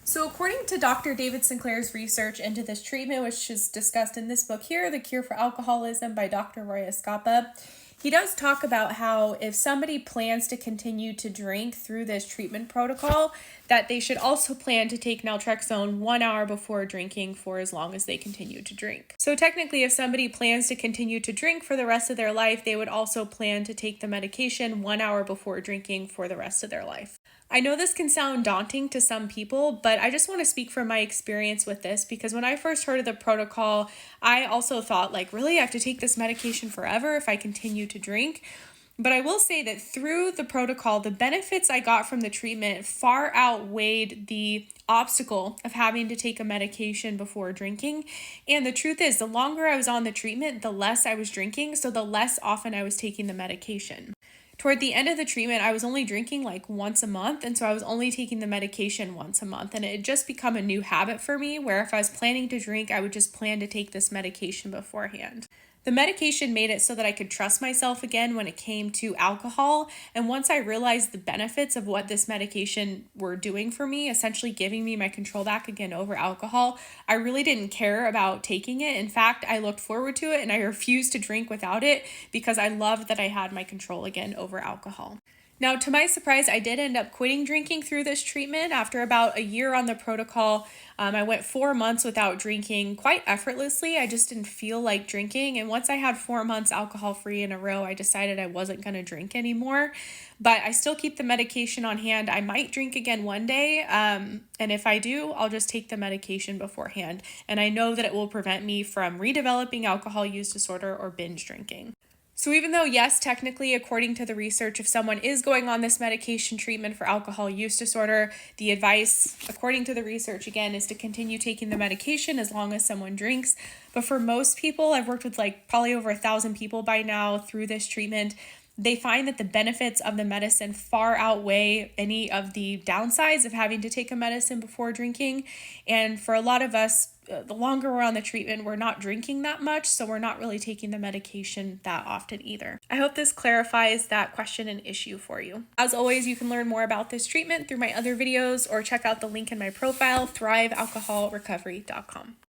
So according to Dr. David Sinclair's research into this treatment, which is discussed in this book here, The Cure for Alcoholism by Dr. Roy Escapa, he does talk about how if somebody plans to continue to drink through this treatment protocol, that they should also plan to take naltrexone 1 hour before drinking for as long as they continue to drink. So technically, if somebody plans to continue to drink for the rest of their life, they would also plan to take the medication 1 hour before drinking for the rest of their life. I know this can sound daunting to some people, but I just want to speak from my experience with this because when I first heard of the protocol, I also thought, like, really, I have to take this medication forever if I continue to drink? But I will say that through the protocol, the benefits I got from the treatment far outweighed the obstacle of having to take a medication before drinking. And the truth is, the longer I was on the treatment, the less I was drinking, so the less often I was taking the medication. Toward the end of the treatment, I was only drinking like once a month, and so I was only taking the medication once a month, and it had just become a new habit for me where if I was planning to drink, I would just plan to take this medication beforehand. The medication made it so that I could trust myself again when it came to alcohol, and once I realized the benefits of what this medication were doing for me, essentially giving me my control back again over alcohol, I really didn't care about taking it. In fact, I looked forward to it and I refused to drink without it because I loved that I had my control again over alcohol. Now, to my surprise, I did end up quitting drinking through this treatment. After about a year on the protocol, I went 4 months without drinking quite effortlessly. I just didn't feel like drinking. And once I had 4 months alcohol-free in a row, I decided I wasn't going to drink anymore. But I still keep the medication on hand. I might drink again one day. And if I do, I'll just take the medication beforehand. And I know that it will prevent me from redeveloping alcohol use disorder or binge drinking. So even though, yes, technically, according to the research, if someone is going on this medication treatment for alcohol use disorder, the advice, according to the research, again, is to continue taking the medication as long as someone drinks. But for most people, I've worked with probably over 1,000 people by now through this treatment, they find that the benefits of the medicine far outweigh any of the downsides of having to take a medicine before drinking. And for a lot of us, the longer we're on the treatment, we're not drinking that much, so we're not really taking the medication that often either. I hope this clarifies that question and issue for you. As always, you can learn more about this treatment through my other videos or check out the link in my profile, thrivealcoholrecovery.com.